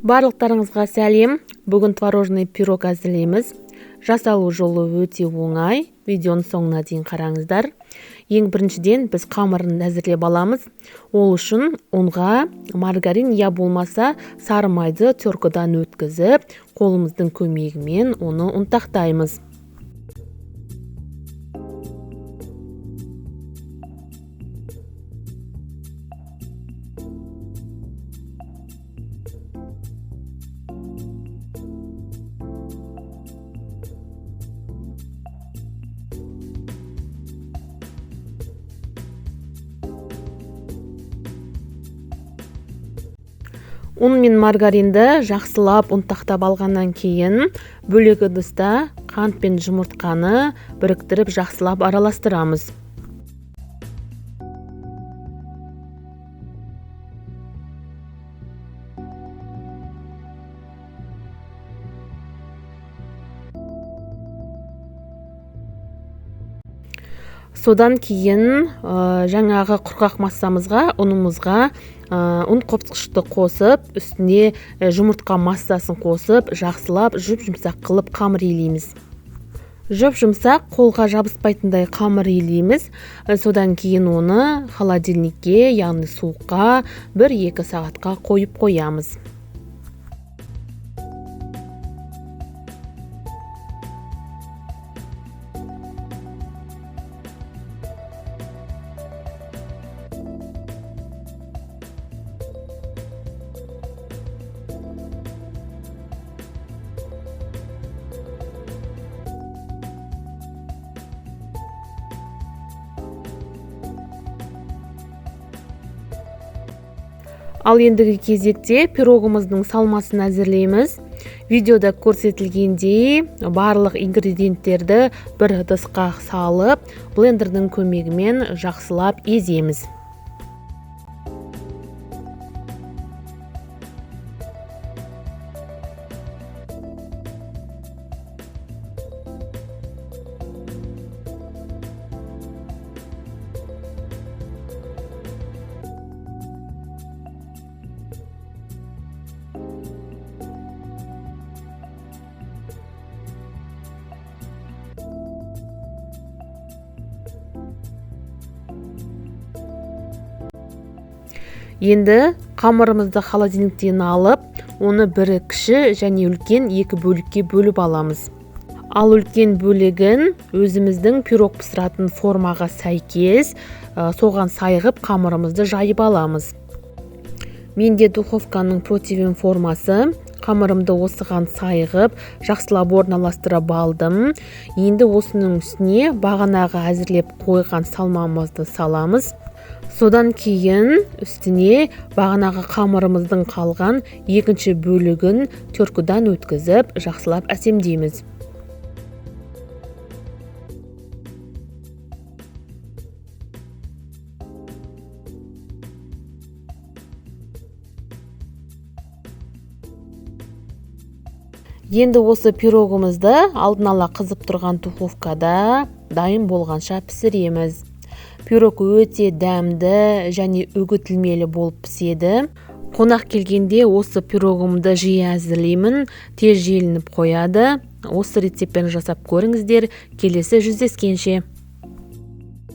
Барлықтарыңызға сәлем. Бүгін творожный пирог әзірлейміз. Жасалу жолы өте оңай. Видеоның соңына дейін қараңыздар. Ең біріншіден біз қамырын әзірлеп аламыз. Ол үшін ұнға маргарин я болмаса сары майды теркадан өткізіп, қолымыздың көмегімен оны ұнтақтаймыз. Ұн мен маргаринді жақсылап ұнтақтап алғаннан кейін бөлек ыдыста қант пен жұмыртқаны біріктіріп жақсылап араластырамыз. Содан кейін жаңағы құрғақ массамызға, ұнымызға ұн қопсықышты қосып, үстіне жұмыртқа массасын қосып, жақсылап жұп-жұмсақ қылып қамыр илейміз. Жұп-жұмсақ қолға жабыспайтындай қамыр илейміз. Содан кейін оны холодильникке, яғни суыққа 1-2 сағатқа қойып қоямыз. Ал ендігі кезекте пирогымыздың салмасын әзірлейміз. Видеода көрсетілгендей барлық ингредиенттерді бір ыдысқа салып, блендердің көмегімен жақсылап еземіз. Енді қамырымызды холодильниктен алып, оны бірі кіші және үлкен 2 бөлікке бөліп аламыз. Ал үлкен бөлігін өзіміздің пирог пісіратын формаға сәйкес соған сайғып қамырымызды жайып аламыз. Менде духовканың противень формасы. Қамырымды осыған сайғып, жақсылап орналастырып алдым. Енді осының үстіне бағанағы әзірлеп қойған салмамызды саламыз. Содан кейін үстіне бағанағы қамырымыздың қалған екінші бөлігін теркадан өткізіп, жақсылап әсемдейміз. Енді осы пирогымызды алдын ала қызып тұрған духовкада дайын болғанша пісіреміз. Пирог өте дәмді және үгітілмелі болып піседі. Қонақ келгенде осы пирогымды жиі әзірлеймін, тез желініп қояды. Осы рецептпен жасап көріңіздер. Келесі жүздескенше.